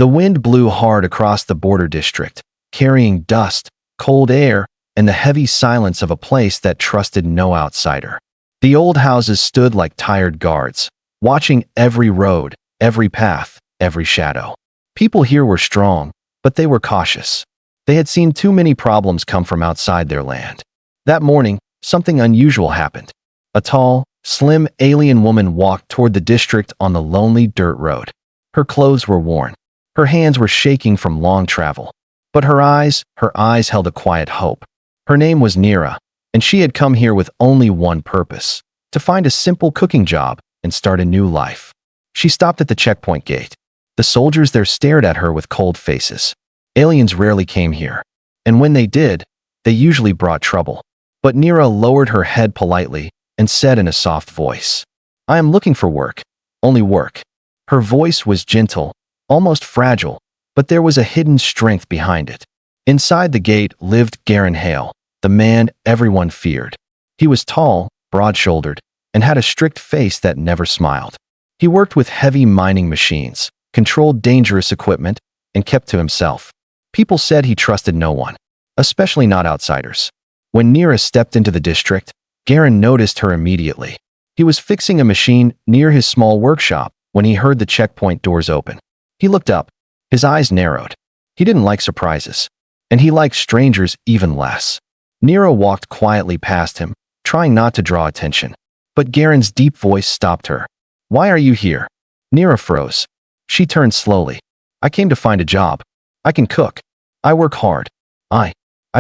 The wind blew hard across the border district, carrying dust, cold air, and the heavy silence of a place that trusted no outsider. The old houses stood like tired guards, watching every road, every path, every shadow. People here were strong, but they were cautious. They had seen too many problems come from outside their land. That morning, something unusual happened. A tall, slim alien woman walked toward the district on the lonely dirt road. Her clothes were worn. Her hands were shaking from long travel. But her eyes held a quiet hope. Her name was Nira, and she had come here with only one purpose: to find a simple cooking job and start a new life. She stopped at the checkpoint gate. The soldiers there stared at her with cold faces. Aliens rarely came here, and when they did, they usually brought trouble. But Nira lowered her head politely and said in a soft voice, "I am looking for work, only work." Her voice was gentle, almost fragile, but there was a hidden strength behind it. Inside the gate lived Garen Hale, the man everyone feared. He was tall, broad-shouldered, and had a strict face that never smiled. He worked with heavy mining machines, controlled dangerous equipment, and kept to himself. People said he trusted no one, especially not outsiders. When Nira stepped into the district, Garen noticed her immediately. He was fixing a machine near his small workshop when he heard the checkpoint doors open. He looked up. His eyes narrowed. He didn't like surprises, and he liked strangers even less. Nira walked quietly past him, trying not to draw attention. But Garen's deep voice stopped her. "Why are you here?" Nira froze. She turned slowly. "I came to find a job. I can cook. I work hard. I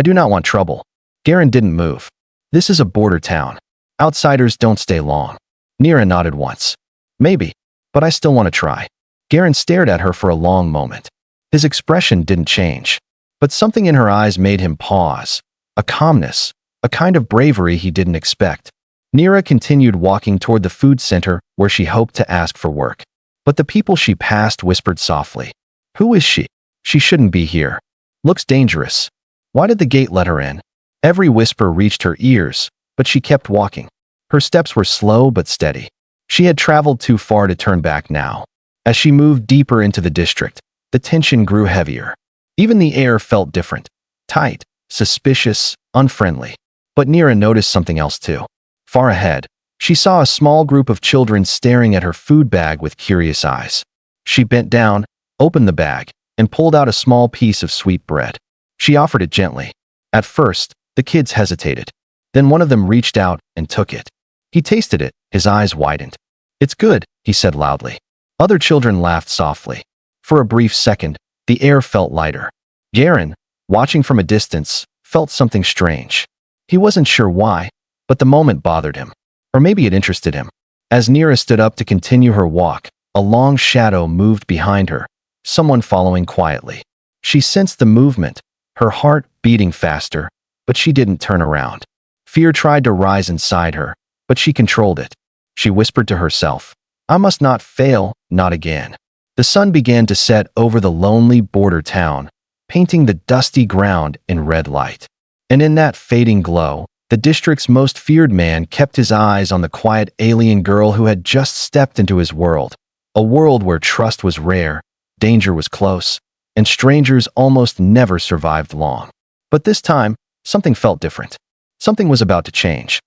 do not want trouble." Garen didn't move. "This is a border town. Outsiders don't stay long." Nira nodded once. "Maybe, but I still want to try." Garen stared at her for a long moment. His expression didn't change, but something in her eyes made him pause. A calmness, a kind of bravery he didn't expect. Nira continued walking toward the food center where she hoped to ask for work. But the people she passed whispered softly, "Who is she? She shouldn't be here. Looks dangerous. Why did the gate let her in?" Every whisper reached her ears, but she kept walking. Her steps were slow but steady. She had traveled too far to turn back now. As she moved deeper into the district, the tension grew heavier. Even the air felt different, tight, suspicious, unfriendly. But Nira noticed something else too. Far ahead, she saw a small group of children staring at her food bag with curious eyes. She bent down, opened the bag, and pulled out a small piece of sweet bread. She offered it gently. At first, the kids hesitated. Then one of them reached out and took it. He tasted it, his eyes widened. "It's good," he said loudly. Other children laughed softly. For a brief second, the air felt lighter. Garen, watching from a distance, felt something strange. He wasn't sure why, but the moment bothered him. Or maybe it interested him. As Nira stood up to continue her walk, a long shadow moved behind her, someone following quietly. She sensed the movement, her heart beating faster, but she didn't turn around. Fear tried to rise inside her, but she controlled it. She whispered to herself, "I must not fail, not again." The sun began to set over the lonely border town, painting the dusty ground in red light. And in that fading glow, the district's most feared man kept his eyes on the quiet alien girl who had just stepped into his world. A world where trust was rare, danger was close, and strangers almost never survived long. But this time, something felt different. Something was about to change.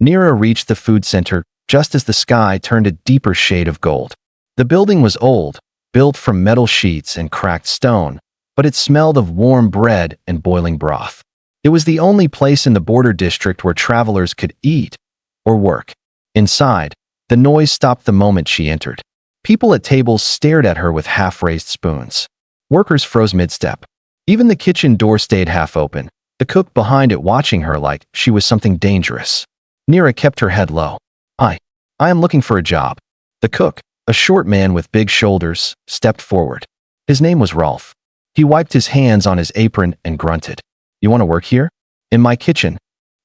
Nira reached the food center just as the sky turned a deeper shade of gold. The building was old, built from metal sheets and cracked stone, but it smelled of warm bread and boiling broth. It was the only place in the border district where travelers could eat or work. Inside, the noise stopped the moment she entered. People at tables stared at her with half-raised spoons. Workers froze mid-step. Even the kitchen door stayed half open, the cook behind it watching her like she was something dangerous. Nira kept her head low. I am looking for a job." The cook, a short man with big shoulders, stepped forward. His name was Rolf. He wiped his hands on his apron and grunted. "You want to work here? In my kitchen?"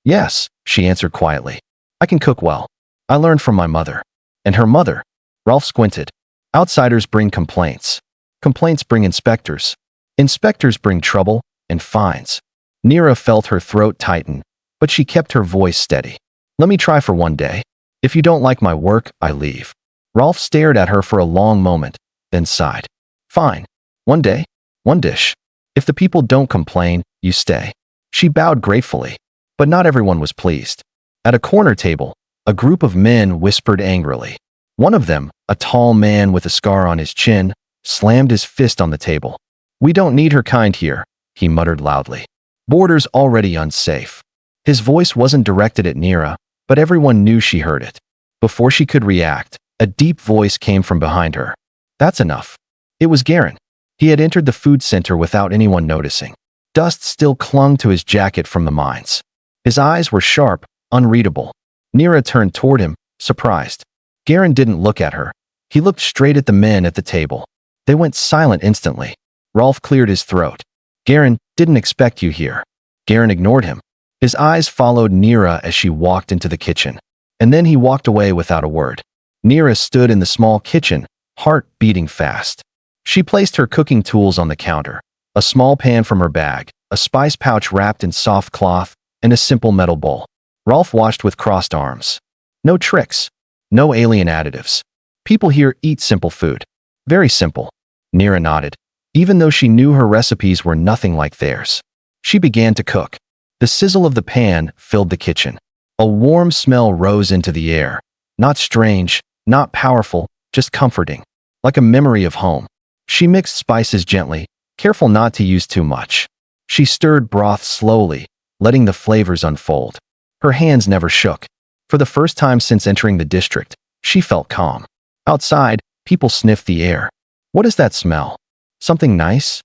"Yes," she answered quietly. "I can cook well. I learned from my mother." "And her mother?" Rolf squinted. "Outsiders bring complaints. Complaints bring inspectors. Inspectors bring trouble and fines." Nira felt her throat tighten, but she kept her voice steady. "Let me try for one day. If you don't like my work, I leave." Rolf stared at her for a long moment, then sighed. "Fine. One day, one dish. If the people don't complain, you stay. She bowed gratefully, but not everyone was pleased. At a corner table, a group of men whispered angrily. One of them, a tall man with a scar on his chin, slammed his fist on the table. "We don't need her kind here," he muttered loudly. "Border's already unsafe." His voice wasn't directed at Nira, but everyone knew she heard it. Before she could react, a deep voice came from behind her. "That's enough." It was Garen. He had entered the food center without anyone noticing. Dust still clung to his jacket from the mines. His eyes were sharp, unreadable. Nira turned toward him, surprised. Garen didn't look at her. He looked straight at the men at the table. They went silent instantly. Rolf cleared his throat. "Garen, didn't expect you here." Garen ignored him. His eyes followed Nira as she walked into the kitchen. And then he walked away without a word. Nira stood in the small kitchen, heart beating fast. She placed her cooking tools on the counter, a small pan from her bag, a spice pouch wrapped in soft cloth, and a simple metal bowl. Rolf watched with crossed arms. No tricks. No alien additives. People here eat simple food. Very simple. Nira nodded, even though she knew her recipes were nothing like theirs. She began to cook. The sizzle of the pan filled the kitchen. A warm smell rose into the air. Not strange, not powerful, just comforting. Like a memory of home. She mixed spices gently, careful not to use too much. She stirred broth slowly, letting the flavors unfold. Her hands never shook. For the first time since entering the district, she felt calm. Outside, people sniffed the air. "What is that smell? Something nice?"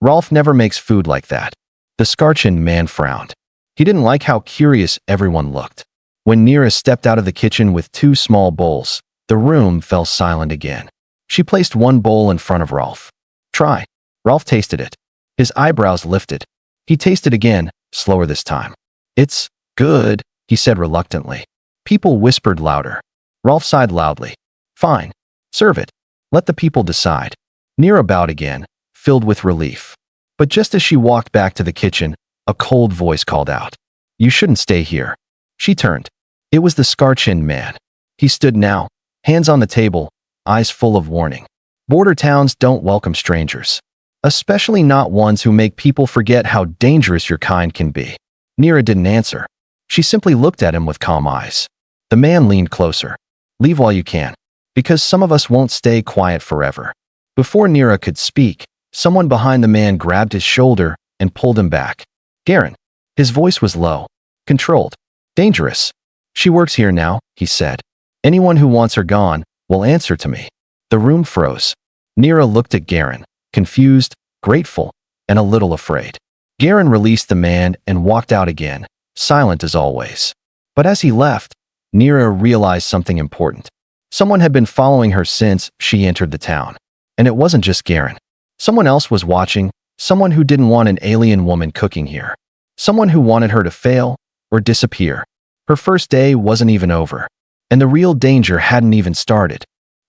"Rolf never makes food like that." The scar-chinned man frowned. He didn't like how curious everyone looked. When Nira stepped out of the kitchen with 2 small bowls, the room fell silent again. She placed one bowl in front of Rolf. "Try." Rolf tasted it. His eyebrows lifted. He tasted again, slower this time. "It's good," he said reluctantly. People whispered louder. Rolf sighed loudly. "Fine. Serve it. Let the people decide." Nira bowed again, filled with relief. But just as she walked back to the kitchen, a cold voice called out, "You shouldn't stay here." She turned. It was the scar-chinned man. He stood now, hands on the table, eyes full of warning. Border towns don't welcome strangers. Especially not ones who make people forget how dangerous your kind can be. Nira didn't answer. She simply looked at him with calm eyes. The man leaned closer. "Leave while you can. Because some of us won't stay quiet forever." Before Nira could speak, someone behind the man grabbed his shoulder and pulled him back. "Garen." His voice was low, controlled, dangerous. "She works here now," he said. "Anyone who wants her gone will answer to me." The room froze. Nira looked at Garen, confused, grateful, and a little afraid. Garen released the man and walked out again, silent as always. But as he left, Nira realized something important. Someone had been following her since she entered the town. And it wasn't just Garen. Someone else was watching, someone who didn't want an alien woman cooking here. Someone who wanted her to fail or disappear. Her first day wasn't even over. And the real danger hadn't even started.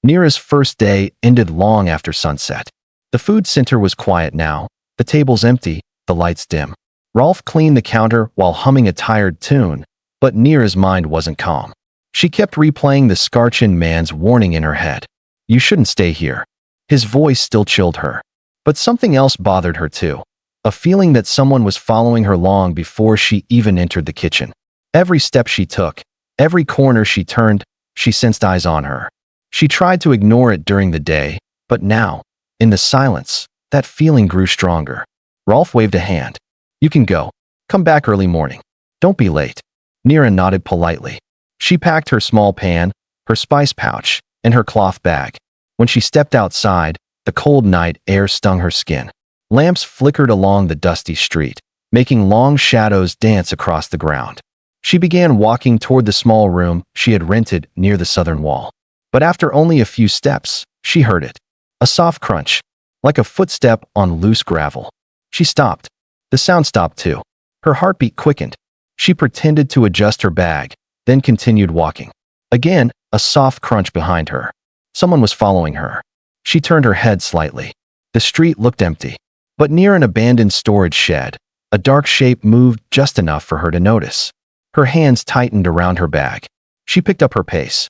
Nira's first day ended long after sunset. The food center was quiet now, the tables empty, the lights dim. Rolf cleaned the counter while humming a tired tune, but Nira's mind wasn't calm. She kept replaying the scar-chinned man's warning in her head. "You shouldn't stay here." His voice still chilled her. But something else bothered her too. A feeling that someone was following her long before she even entered the kitchen. Every step she took, every corner she turned, she sensed eyes on her. She tried to ignore it during the day, but now, in the silence, that feeling grew stronger. Rolf waved a hand. "You can go. Come back early morning. Don't be late." Nira nodded politely. She packed her small pan, her spice pouch, and her cloth bag. When she stepped outside, the cold night air stung her skin. Lamps flickered along the dusty street, making long shadows dance across the ground. She began walking toward the small room she had rented near the southern wall. But after only a few steps, she heard it. A soft crunch, like a footstep on loose gravel. She stopped. The sound stopped too. Her heartbeat quickened. She pretended to adjust her bag, then continued walking. Again, a soft crunch behind her. Someone was following her. She turned her head slightly. The street looked empty. But near an abandoned storage shed, a dark shape moved just enough for her to notice. Her hands tightened around her bag. She picked up her pace.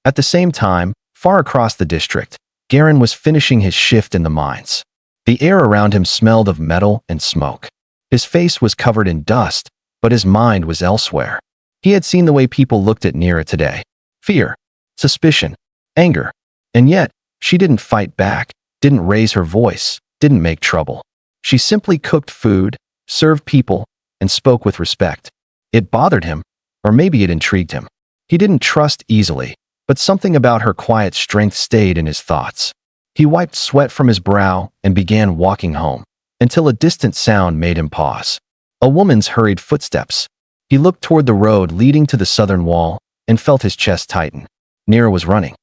At the same time, far across the district, Garen was finishing his shift in the mines. The air around him smelled of metal and smoke. His face was covered in dust, but his mind was elsewhere. He had seen the way people looked at Nira today. Fear, suspicion, anger. And yet, she didn't fight back, didn't raise her voice, didn't make trouble. She simply cooked food, served people, and spoke with respect. It bothered him, or maybe it intrigued him. He didn't trust easily, but something about her quiet strength stayed in his thoughts. He wiped sweat from his brow and began walking home, until a distant sound made him pause. A woman's hurried footsteps. He looked toward the road leading to the southern wall and felt his chest tighten. Nira was running.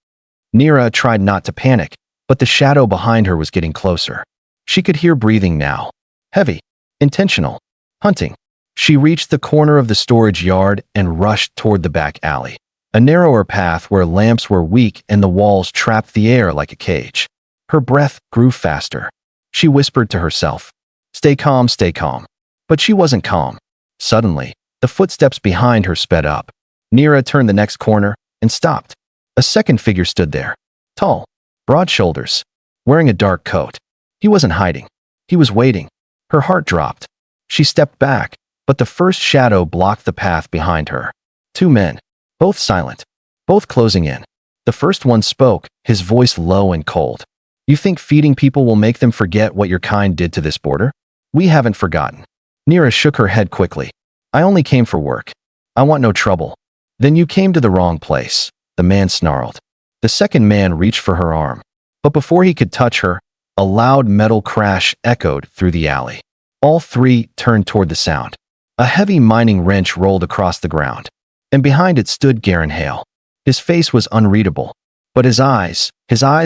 Nira tried not to panic, but the shadow behind her was getting closer. She could hear breathing now. Heavy, intentional, hunting. She reached the corner of the storage yard and rushed toward the back alley. A narrower path where lamps were weak and the walls trapped the air like a cage. Her breath grew faster. She whispered to herself, "Stay calm, stay calm." But she wasn't calm. Suddenly, the footsteps behind her sped up. Nira turned the next corner and stopped. A second figure stood there. Tall, broad shoulders, wearing a dark coat. He wasn't hiding. He was waiting. Her heart dropped. She stepped back, but the first shadow blocked the path behind her. Two men, both silent, both closing in. The first one spoke, his voice low and cold. "You think feeding people will make them forget what your kind did to this border? We haven't forgotten." Nira shook her head quickly. "I only came for work. I want no trouble." "Then you came to the wrong place," the man snarled. The second man reached for her arm. But before he could touch her, a loud metal crash echoed through the alley. All three turned toward the sound. A heavy mining wrench rolled across the ground, and behind it stood Garen Hale. His face was unreadable, but his eyes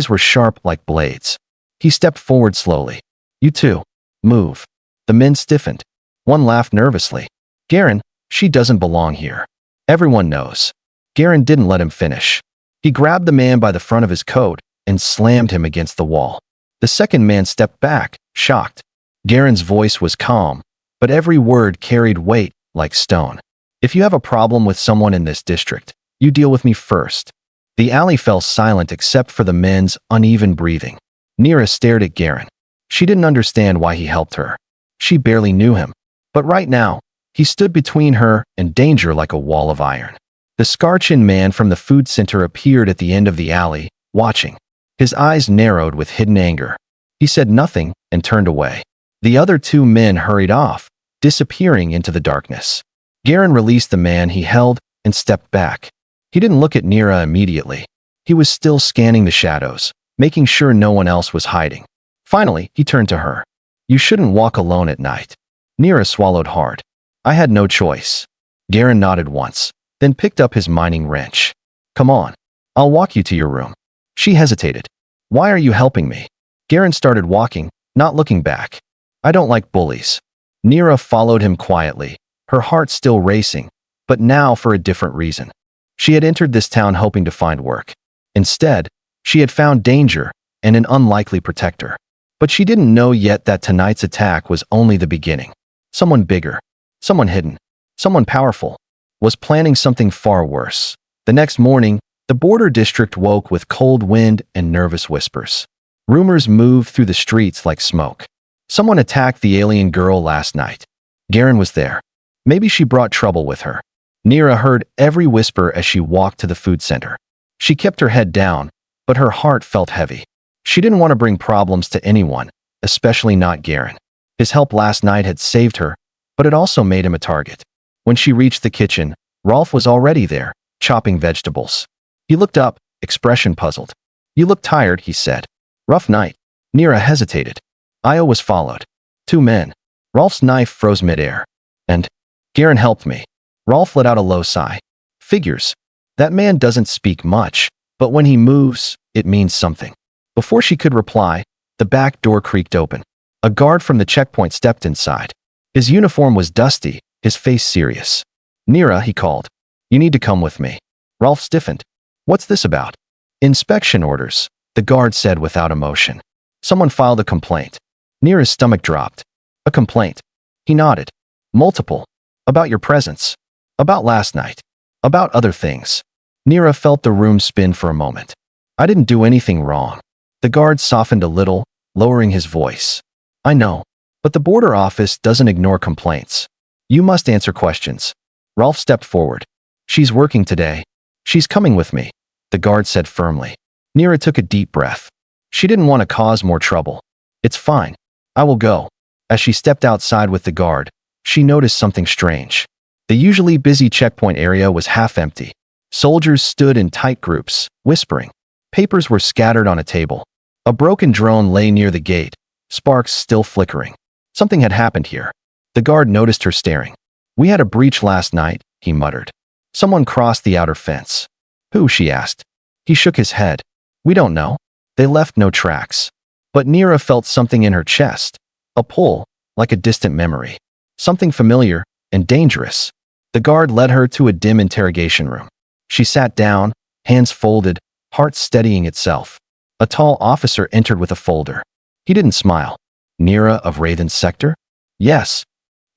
were sharp like blades. He stepped forward slowly. "You two, move." The men stiffened. One laughed nervously. "Garen, she doesn't belong here. Everyone knows." Garen didn't let him finish. He grabbed the man by the front of his coat and slammed him against the wall. The second man stepped back, shocked. Garen's voice was calm, but every word carried weight like stone. "If you have a problem with someone in this district, you deal with me first." The alley fell silent except for the men's uneven breathing. Nira stared at Garen. She didn't understand why he helped her. She barely knew him. But right now, he stood between her and danger like a wall of iron. The scar-chinned man from the food center appeared at the end of the alley, watching. His eyes narrowed with hidden anger. He said nothing and turned away. The other two men hurried off, disappearing into the darkness. Garen released the man he held and stepped back. He didn't look at Nira immediately. He was still scanning the shadows, making sure no one else was hiding. Finally, he turned to her. "You shouldn't walk alone at night." Nira swallowed hard. "I had no choice." Garen nodded once, then picked up his mining wrench. "Come on. I'll walk you to your room." She hesitated. "Why are you helping me?" Garen started walking, not looking back. "I don't like bullies." Nira followed him quietly, her heart still racing, but now for a different reason. She had entered this town hoping to find work. Instead, she had found danger and an unlikely protector. But she didn't know yet that tonight's attack was only the beginning. Someone bigger, someone hidden, someone powerful, was planning something far worse. The next morning, the border district woke with cold wind and nervous whispers. Rumors moved through the streets like smoke. Someone attacked the alien girl last night. Garen was there. Maybe she brought trouble with her. Nira heard every whisper as she walked to the food center. She kept her head down, but her heart felt heavy. She didn't want to bring problems to anyone, especially not Garen. His help last night had saved her, but it also made him a target. When she reached the kitchen, Rolf was already there, chopping vegetables. He looked up, expression puzzled. "You look tired," he said. "Rough night." Nira hesitated. Io was followed. Two men. Rolf's knife froze midair. "And Garen helped me." Rolf let out a low sigh. "Figures. That man doesn't speak much, but when he moves, it means something." Before she could reply, the back door creaked open. A guard from the checkpoint stepped inside. His uniform was dusty, his face serious. "Nira," he called. "You need to come with me." Rolf stiffened. "What's this about?" "Inspection orders," the guard said without emotion. "Someone filed a complaint." Nira's stomach dropped. "A complaint?" He nodded. "Multiple. About your presence. About last night. About other things." Nira felt the room spin for a moment. "I didn't do anything wrong." The guard softened a little, lowering his voice. I know. But the border office doesn't ignore complaints. You must answer questions. Rolf stepped forward. She's working today. She's coming with me, the guard said firmly. Nira took a deep breath. She didn't want to cause more trouble. It's fine. I will go. As she stepped outside with the guard, she noticed something strange. The usually busy checkpoint area was half empty. Soldiers stood in tight groups, whispering. Papers were scattered on a table. A broken drone lay near the gate, sparks still flickering. Something had happened here. The guard noticed her staring. We had a breach last night, he muttered. Someone crossed the outer fence. Who? She asked. He shook his head. We don't know. They left no tracks. But Nira felt something in her chest. A pull, like a distant memory. Something familiar and dangerous. The guard led her to a dim interrogation room. She sat down, hands folded, heart steadying itself. A tall officer entered with a folder. He didn't smile. Nira of Raven's sector? Yes.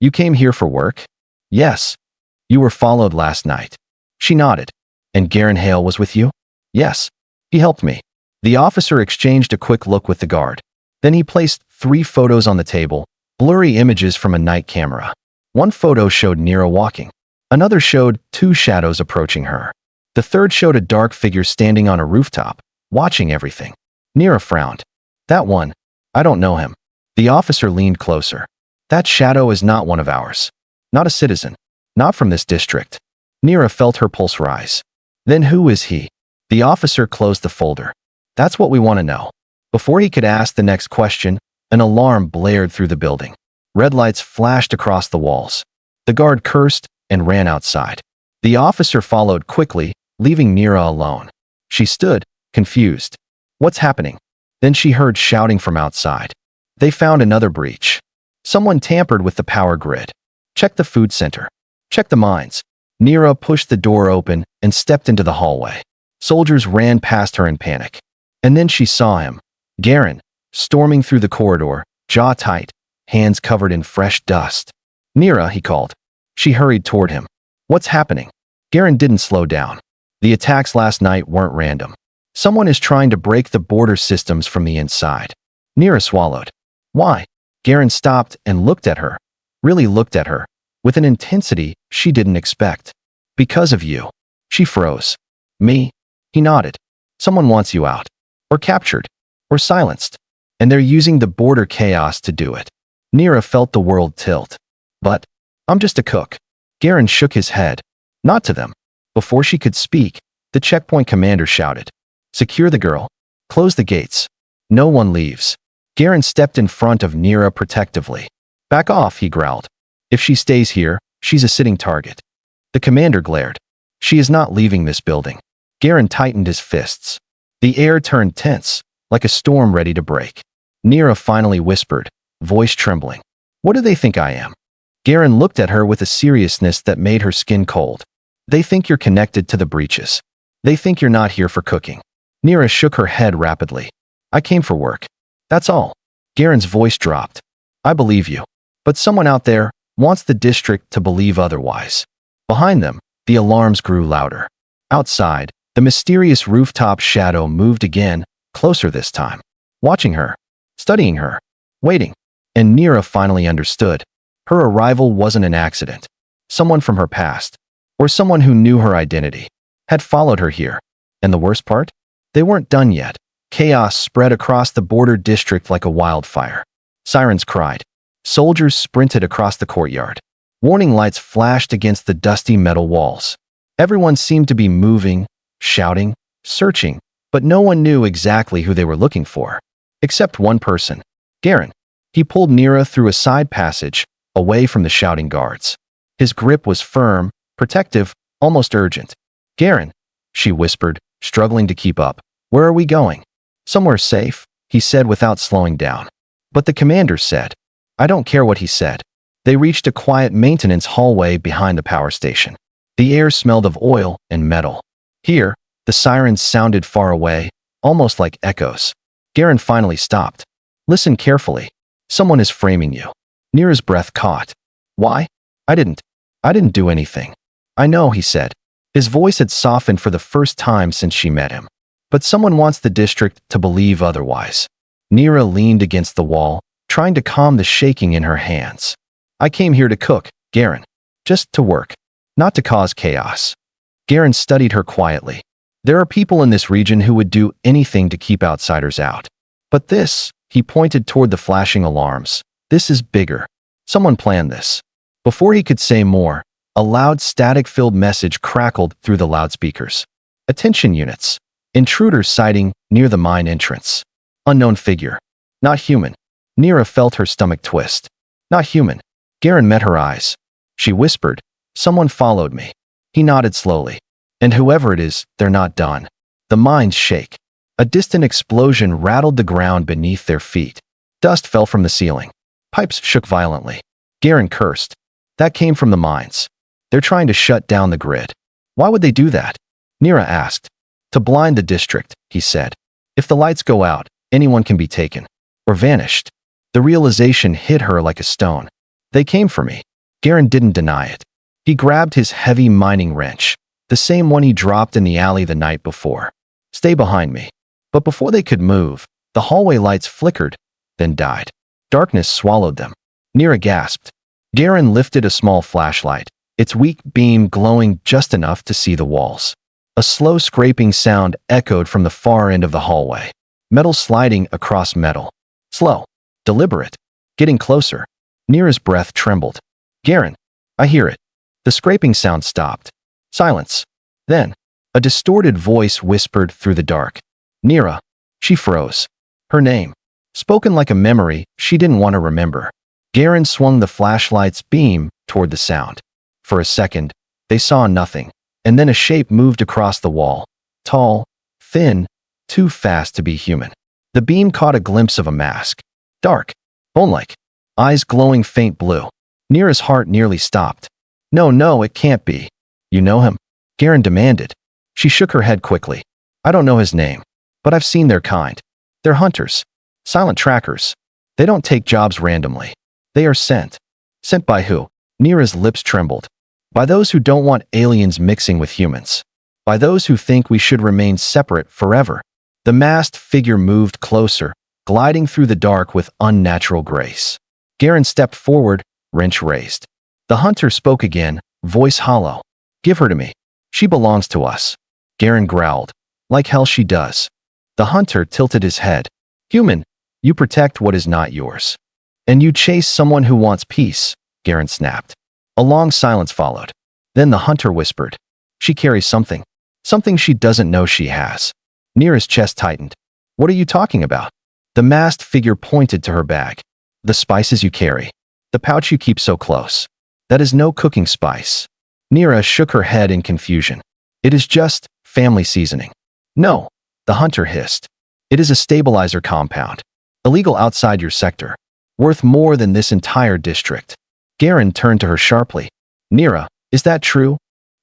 You came here for work? Yes. You were followed last night. She nodded. And Garen Hale was with you? Yes. He helped me. The officer exchanged a quick look with the guard. Then he placed 3 photos on the table, blurry images from a night camera. One photo showed Nira walking. Another showed 2 shadows approaching her. The third showed a dark figure standing on a rooftop, watching everything. Nira frowned. That one. I don't know him. The officer leaned closer. That shadow is not one of ours. Not a citizen. Not from this district. Nira felt her pulse rise. Then who is he? The officer closed the folder. That's what we want to know. Before he could ask the next question, an alarm blared through the building. Red lights flashed across the walls. The guard cursed and ran outside. The officer followed quickly, leaving Nira alone. She stood, confused. What's happening? Then she heard shouting from outside. They found another breach. Someone tampered with the power grid. Check the food center. Check the mines. Nira pushed the door open and stepped into the hallway. Soldiers ran past her in panic. And then she saw him. Garen, storming through the corridor, jaw tight, hands covered in fresh dust. Nira, he called. She hurried toward him. What's happening? Garen didn't slow down. The attacks last night weren't random. Someone is trying to break the border systems from the inside. Nira swallowed. Why? Garen stopped and looked at her. Really looked at her. With an intensity she didn't expect. Because of you. She froze. Me? He nodded. Someone wants you out. Or captured. Or silenced. And they're using the border chaos to do it. Nira felt the world tilt. But, I'm just a cook. Garen shook his head. Not to them. Before she could speak, the checkpoint commander shouted. Secure the girl. Close the gates. No one leaves. Garen stepped in front of Nira protectively. Back off, he growled. If she stays here, she's a sitting target. The commander glared. She is not leaving this building. Garen tightened his fists. The air turned tense, like a storm ready to break. Nira finally whispered, voice trembling. What do they think I am? Garen looked at her with a seriousness that made her skin cold. They think you're connected to the breaches. They think you're not here for cooking. Nira shook her head rapidly. I came for work. That's all. Garen's voice dropped. I believe you. But someone out there wants the district to believe otherwise. Behind them, the alarms grew louder. Outside, the mysterious rooftop shadow moved again, closer this time. Watching her. Studying her. Waiting. And Nira finally understood. Her arrival wasn't an accident. Someone from her past, or someone who knew her identity, had followed her here. And the worst part? They weren't done yet. Chaos spread across the border district like a wildfire. Sirens cried. Soldiers sprinted across the courtyard. Warning lights flashed against the dusty metal walls. Everyone seemed to be moving, shouting, searching, but no one knew exactly who they were looking for. Except one person. Garen. He pulled Nira through a side passage, away from the shouting guards. His grip was firm, protective, almost urgent. Garen, she whispered, struggling to keep up. Where are we going? Somewhere safe, he said without slowing down. But the commander said. I don't care what he said. They reached a quiet maintenance hallway behind the power station. The air smelled of oil and metal. Here, the sirens sounded far away, almost like echoes. Garen finally stopped. Listen carefully. Someone is framing you. Nira's breath caught. Why? I didn't do anything. I know, he said. His voice had softened for the first time since she met him. But someone wants the district to believe otherwise. Nira leaned against the wall, trying to calm the shaking in her hands. I came here to cook, Garen. Just to work, not to cause chaos. Garen studied her quietly. There are people in this region who would do anything to keep outsiders out. But this, he pointed toward the flashing alarms, this is bigger. Someone planned this. Before he could say more, a loud static-filled message crackled through the loudspeakers. Attention units. Intruder sighting near the mine entrance. Unknown figure. Not human. Nira felt her stomach twist. Not human. Garen met her eyes. She whispered, someone followed me. He nodded slowly. And whoever it is, they're not done. The mines shake. A distant explosion rattled the ground beneath their feet. Dust fell from the ceiling. Pipes shook violently. Garen cursed. That came from the mines. They're trying to shut down the grid. Why would they do that? Nira asked. To blind the district, he said. If the lights go out, anyone can be taken. Or vanished. The realization hit her like a stone. They came for me. Garen didn't deny it. He grabbed his heavy mining wrench, the same one he dropped in the alley the night before. Stay behind me. But before they could move, the hallway lights flickered, then died. Darkness swallowed them. Nira gasped. Garen lifted a small flashlight, its weak beam glowing just enough to see the walls. A slow scraping sound echoed from the far end of the hallway. Metal sliding across metal. Slow. Deliberate. Getting closer. Nira's breath trembled. Garen, I hear it. The scraping sound stopped. Silence. Then, a distorted voice whispered through the dark. Nira. She froze. Her name. Spoken like a memory she didn't want to remember. Garen swung the flashlight's beam toward the sound. For a second, they saw nothing, and then a shape moved across the wall. Tall, thin, too fast to be human. The beam caught a glimpse of a mask. Dark, bone-like, eyes glowing faint blue. Nira's heart nearly stopped. No, it can't be. You know him? Garen demanded. She shook her head quickly. I don't know his name, but I've seen their kind. They're hunters. Silent trackers. They don't take jobs randomly. They are sent. Sent by who? Nira's lips trembled. By those who don't want aliens mixing with humans. By those who think we should remain separate forever. The masked figure moved closer, gliding through the dark with unnatural grace. Garen stepped forward, wrench raised. The hunter spoke again, voice hollow. Give her to me. She belongs to us. Garen growled. Like hell she does. The hunter tilted his head. Human, you protect what is not yours. And you chase someone who wants peace, Garen snapped. A long silence followed. Then the hunter whispered. She carries something. Something she doesn't know she has. Nira's chest tightened. What are you talking about? The masked figure pointed to her bag. The spices you carry. The pouch you keep so close. That is no cooking spice. Nira shook her head in confusion. It is just family seasoning. No, the hunter hissed. It is a stabilizer compound. Illegal outside your sector. Worth more than this entire district. Garen turned to her sharply. Nira, is that true?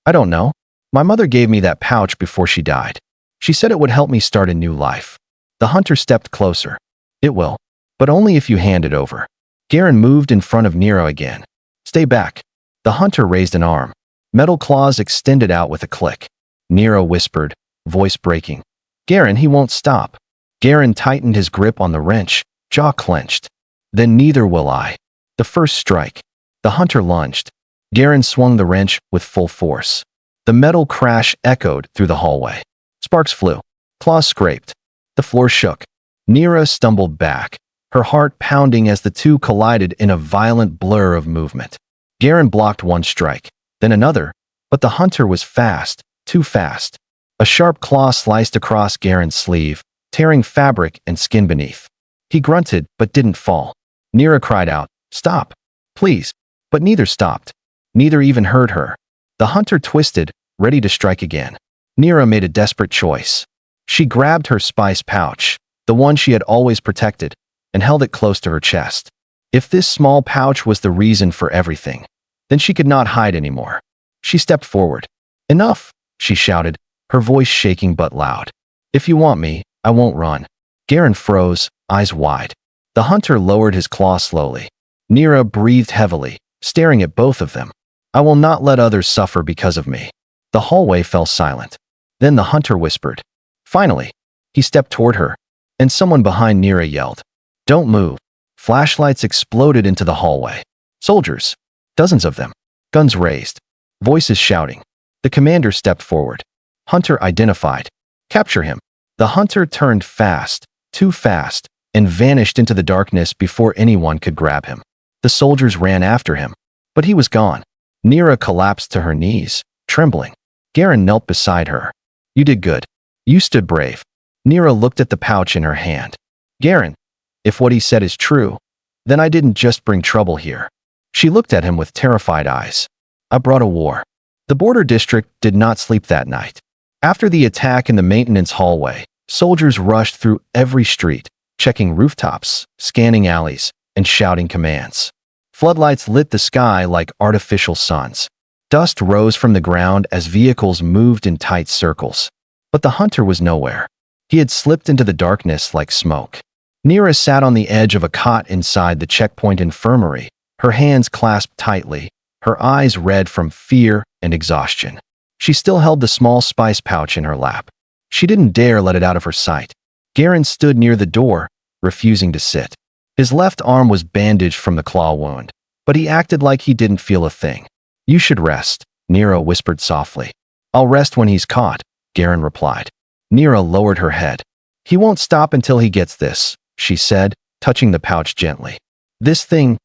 I don't know. My mother gave me that pouch before she died. She said it would help me start a new life. The hunter stepped closer. It will. But only if you hand it over. Garen moved in front of Nira again. Stay back. The hunter raised an arm. Metal claws extended out with a click. Nira whispered, voice breaking. Garen, he won't stop. Garen tightened his grip on the wrench, jaw clenched. Then neither will I. The first strike. The hunter lunged. Garen swung the wrench with full force. The metal crash echoed through the hallway. Sparks flew. Claws scraped. The floor shook. Nira stumbled back, her heart pounding as the two collided in a violent blur of movement. Garen blocked one strike, then another, but the hunter was fast, too fast. A sharp claw sliced across Garen's sleeve, tearing fabric and skin beneath. He grunted but didn't fall. Nira cried out, Stop, please. But neither stopped. Neither even heard her. The hunter twisted, ready to strike again. Nira made a desperate choice. She grabbed her spice pouch, the one she had always protected, and held it close to her chest. If this small pouch was the reason for everything, then she could not hide anymore. She stepped forward. Enough, she shouted, her voice shaking but loud. If you want me, I won't run. Garen froze, eyes wide. The hunter lowered his claw slowly. Nira breathed heavily, staring at both of them. I will not let others suffer because of me. The hallway fell silent. Then the hunter whispered. Finally, he stepped toward her, and someone behind Nira yelled, Don't move. Flashlights exploded into the hallway. Soldiers. Dozens of them. Guns raised. Voices shouting. The commander stepped forward. Hunter identified. Capture him. The hunter turned fast, too fast, and vanished into the darkness before anyone could grab him. The soldiers ran after him, but he was gone. Nira collapsed to her knees, trembling. Garen knelt beside her. You did good. You stood brave. Nira looked at the pouch in her hand. Garen, if what he said is true, then I didn't just bring trouble here. She looked at him with terrified eyes. I brought a war. The border district did not sleep that night. After the attack in the maintenance hallway, soldiers rushed through every street, checking rooftops, scanning alleys, and shouting commands. Floodlights lit the sky like artificial suns. Dust rose from the ground as vehicles moved in tight circles. But the hunter was nowhere. He had slipped into the darkness like smoke. Nira sat on the edge of a cot inside the checkpoint infirmary, her hands clasped tightly, her eyes red from fear and exhaustion. She still held the small spice pouch in her lap. She didn't dare let it out of her sight. Garen stood near the door, refusing to sit. His left arm was bandaged from the claw wound, but he acted like he didn't feel a thing. You should rest, Nira whispered softly. I'll rest when he's caught, Garen replied. Nira lowered her head. He won't stop until he gets this, she said, touching the pouch gently. This thing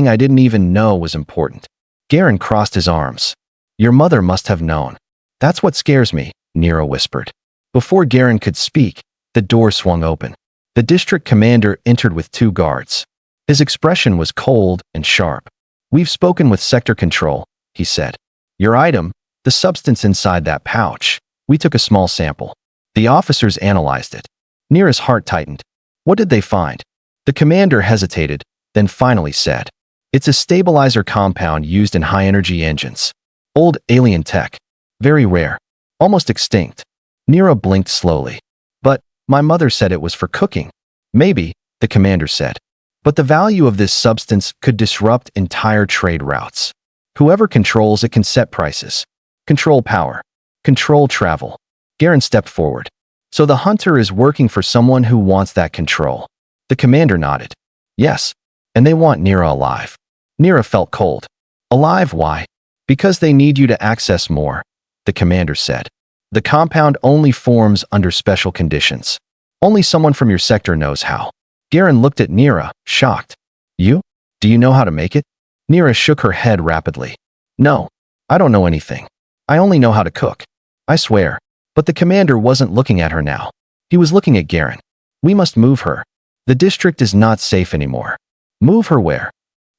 I didn't even know was important. Garen crossed his arms. Your mother must have known. That's what scares me, Nira whispered. Before Garen could speak, the door swung open. The district commander entered with 2 guards. His expression was cold and sharp. We've spoken with sector control, he said. Your item, the substance inside that pouch, we took a small sample. The officers analyzed it. Nira's heart tightened. What did they find? The commander hesitated, then finally said, it's a stabilizer compound used in high-energy engines. Old alien tech. Very rare. Almost extinct. Nira blinked slowly. But my mother said it was for cooking. Maybe, the commander said. But the value of this substance could disrupt entire trade routes. Whoever controls it can set prices. Control power. Control travel. Garen stepped forward. So the hunter is working for someone who wants that control. The commander nodded. Yes. And they want Nira alive. Nira felt cold. Alive, why? Because they need you to access more, the commander said. The compound only forms under special conditions. Only someone from your sector knows how. Garen looked at Nira, shocked. You? Do you know how to make it? Nira shook her head rapidly. No, I don't know anything. I only know how to cook. I swear. But the commander wasn't looking at her now. He was looking at Garen. We must move her. The district is not safe anymore. Move her where?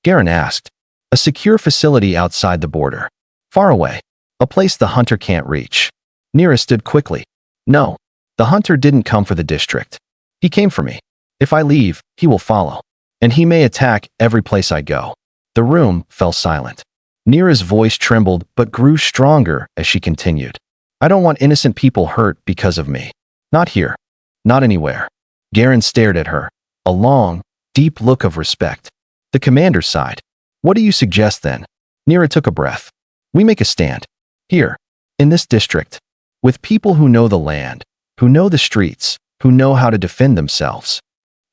Garen asked. A secure facility outside the border. Far away. A place the hunter can't reach. Nira stood quickly. No. The hunter didn't come for the district. He came for me. If I leave, he will follow. And he may attack every place I go. The room fell silent. Nira's voice trembled but grew stronger as she continued. I don't want innocent people hurt because of me. Not here. Not anywhere. Garen stared at her. A long, deep look of respect. The commander sighed. What do you suggest then? Nira took a breath. We make a stand. Here. In this district. With people who know the land, who know the streets, who know how to defend themselves.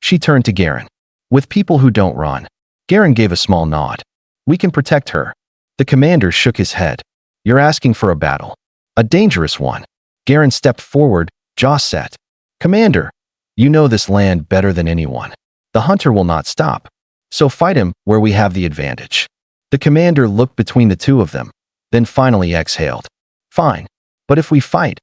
She turned to Garen. With people who don't run. Garen gave a small nod. We can protect her. The commander shook his head. You're asking for a battle. A dangerous one. Garen stepped forward, jaw set. Commander, you know this land better than anyone. The hunter will not stop. So fight him where we have the advantage. The commander looked between the two of them, then finally exhaled. Fine. But if we fight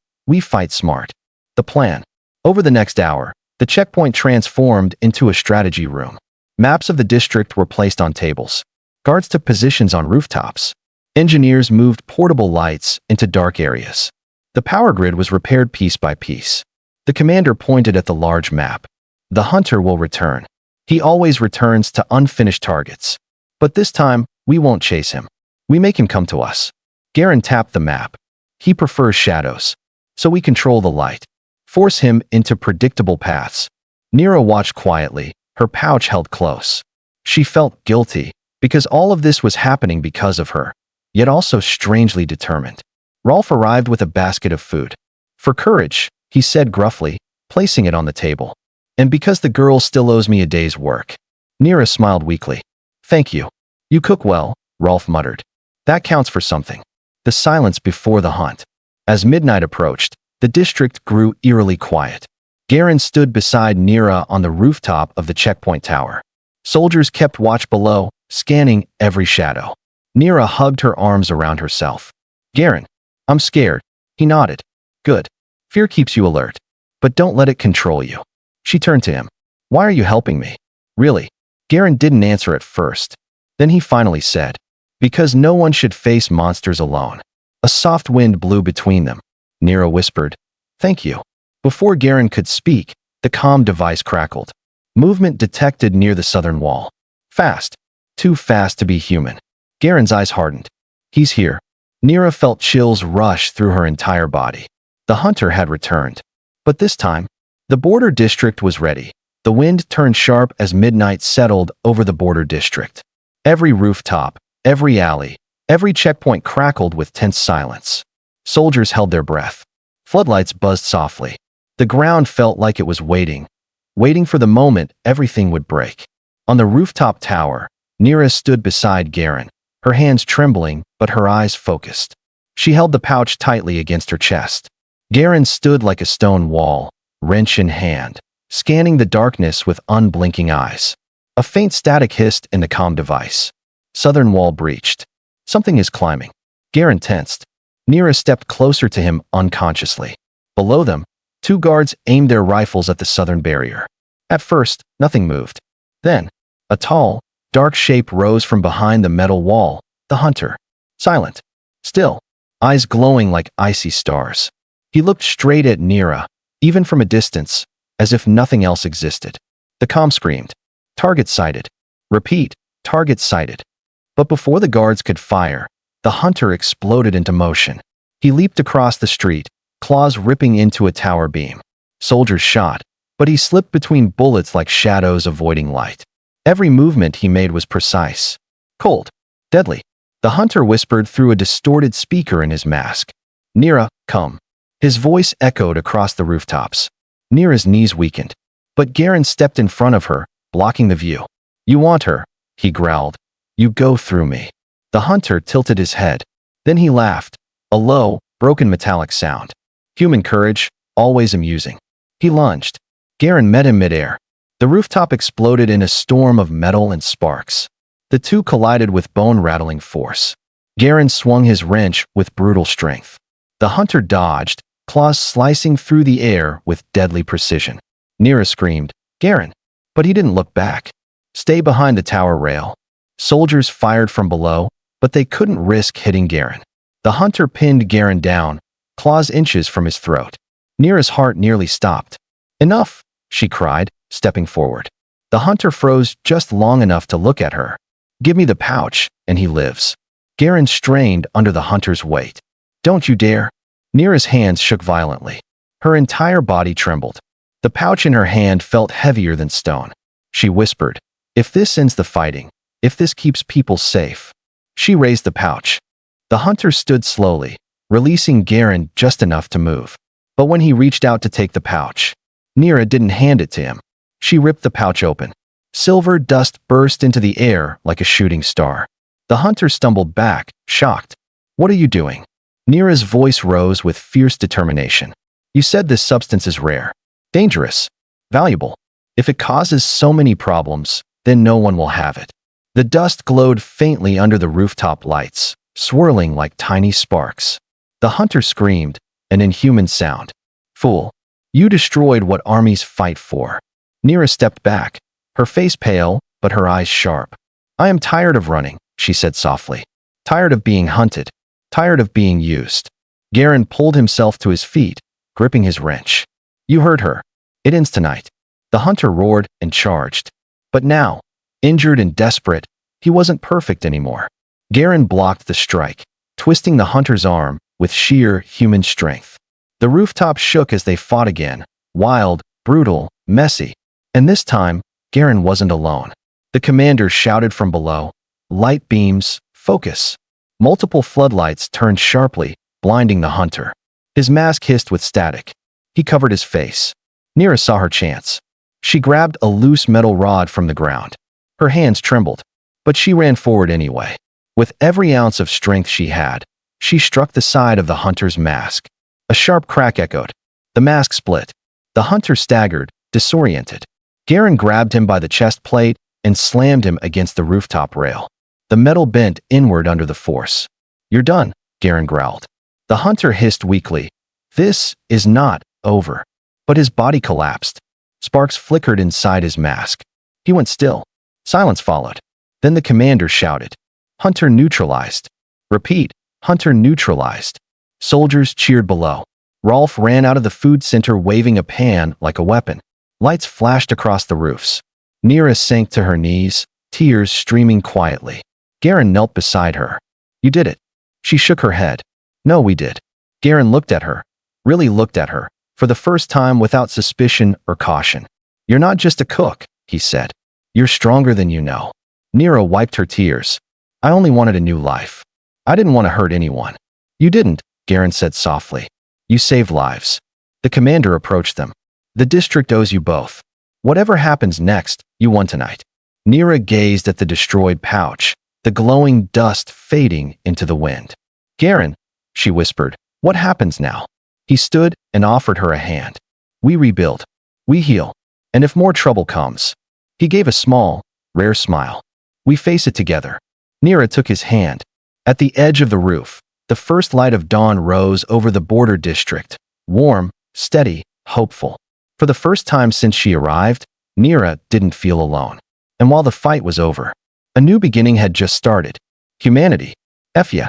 smart. The plan. Over the next hour, the checkpoint transformed into a strategy room. Maps of the district were placed on tables. Guards took positions on rooftops. Engineers moved portable lights into dark areas. The power grid was repaired piece by piece. The commander pointed at the large map. The hunter will return. He always returns to unfinished targets. But this time, we won't chase him. We make him come to us. Garen tapped the map. He prefers shadows. So we control the light. Force him into predictable paths. Nira watched quietly, her pouch held close. She felt guilty, because all of this was happening because of her, yet also strangely determined. Rolf arrived with a basket of food. For courage, he said gruffly, placing it on the table. And because the girl still owes me a day's work. Nira smiled weakly. Thank you. You cook well, Rolf muttered. That counts for something. The silence before the hunt. As midnight approached, the district grew eerily quiet. Garen stood beside Nira on the rooftop of the checkpoint tower. Soldiers kept watch below, scanning every shadow. Nira hugged her arms around herself. Garen, I'm scared. He nodded. Good. Fear keeps you alert. But don't let it control you. She turned to him. Why are you helping me? Really? Garen didn't answer at first. Then he finally said, because no one should face monsters alone. A soft wind blew between them. Nira whispered, thank you. Before Garen could speak, the comm device crackled. Movement detected near the southern wall. Fast. Too fast to be human. Garen's eyes hardened. He's here. Nira felt chills rush through her entire body. The hunter had returned. But this time, the border district was ready. The wind turned sharp as midnight settled over the border district. Every rooftop, every alley, every checkpoint crackled with tense silence. Soldiers held their breath. Floodlights buzzed softly. The ground felt like it was waiting for the moment everything would break. On the rooftop tower, Nira stood beside Garen, her hands trembling but her eyes focused. She held the pouch tightly against her chest. Garen stood like a stone wall, wrench in hand, scanning the darkness with unblinking eyes. A faint static hissed in the comm device. Southern wall breached. Something is climbing. Garen tensed. Nira stepped closer to him unconsciously. Below them, two guards aimed their rifles at the southern barrier. At first, nothing moved. Then, a tall, dark shape rose from behind the metal wall, the hunter. Silent. Still. Eyes glowing like icy stars. He looked straight at Nira, even from a distance, as if nothing else existed. The comm screamed. Target sighted. Repeat, target sighted. But before the guards could fire, the hunter exploded into motion. He leaped across the street, claws ripping into a tower beam. Soldiers shot, but he slipped between bullets like shadows avoiding light. Every movement he made was precise. Cold. Deadly. The hunter whispered through a distorted speaker in his mask. Nira, come. His voice echoed across the rooftops. Nira's knees weakened. But Garen stepped in front of her, blocking the view. You want her, he growled. You go through me. The hunter tilted his head. Then he laughed, a low, broken metallic sound. Human courage, always amusing. He lunged. Garen met him midair. The rooftop exploded in a storm of metal and sparks. The two collided with bone-rattling force. Garen swung his wrench with brutal strength. The hunter dodged, claws slicing through the air with deadly precision. Nira screamed, Garen. But he didn't look back. Stay behind the tower rail. Soldiers fired from below, but they couldn't risk hitting Garen. The hunter pinned Garen down, claws inches from his throat. Nira's heart nearly stopped. Enough, she cried, stepping forward. The hunter froze just long enough to look at her. Give me the pouch, and he lives. Garen strained under the hunter's weight. Don't you dare. Nira's hands shook violently. Her entire body trembled. The pouch in her hand felt heavier than stone. She whispered, if this ends the fighting, if this keeps people safe. She raised the pouch. The hunter stood slowly, releasing Garen just enough to move. But when he reached out to take the pouch, Nira didn't hand it to him. She ripped the pouch open. Silver dust burst into the air like a shooting star. The hunter stumbled back, shocked. What are you doing? Nira's voice rose with fierce determination. You said this substance is rare. Dangerous. Valuable. If it causes so many problems, then no one will have it. The dust glowed faintly under the rooftop lights, swirling like tiny sparks. The hunter screamed, an inhuman sound. Fool. You destroyed what armies fight for. Nira stepped back, her face pale, but her eyes sharp. I am tired of running, she said softly. Tired of being hunted. Tired of being used. Garen pulled himself to his feet, gripping his wrench. You heard her. It ends tonight. The hunter roared and charged. But now, injured and desperate, he wasn't perfect anymore. Garen blocked the strike, twisting the hunter's arm with sheer human strength. The rooftop shook as they fought again, wild, brutal, messy. And this time, Garen wasn't alone. The commander shouted from below, light beams, focus. Multiple floodlights turned sharply, blinding the hunter. His mask hissed with static. He covered his face. Nira saw her chance. She grabbed a loose metal rod from the ground. Her hands trembled, but she ran forward anyway. With every ounce of strength she had, she struck the side of the hunter's mask. A sharp crack echoed. The mask split. The hunter staggered, disoriented. Garen grabbed him by the chest plate and slammed him against the rooftop rail. The metal bent inward under the force. "You're done," Garen growled. The hunter hissed weakly. "This is not over." But his body collapsed. Sparks flickered inside his mask. He went still. Silence followed. Then the commander shouted, "Hunter neutralized." Repeat, "Hunter neutralized." Soldiers cheered below. Rolf ran out of the food center waving a pan like a weapon. Lights flashed across the roofs. Nira sank to her knees, tears streaming quietly. Garen knelt beside her. "You did it." She shook her head. "No, we did." Garen looked at her, really looked at her, for the first time without suspicion or caution. "You're not just a cook," he said. "You're stronger than you know." Nira wiped her tears. "I only wanted a new life. I didn't want to hurt anyone." "You didn't," Garen said softly. "You saved lives." The commander approached them. "The district owes you both. Whatever happens next, you won tonight." Nira gazed at the destroyed pouch, the glowing dust fading into the wind. "Garen," she whispered, "what happens now?" He stood and offered her a hand. "We rebuild. We heal. And if more trouble comes." He gave a small, rare smile. "We face it together." Nira took his hand. At the edge of the roof, the first light of dawn rose over the border district, warm, steady, hopeful. For the first time since she arrived, Nira didn't feel alone. And while the fight was over, a new beginning had just started. Humanity. HFY.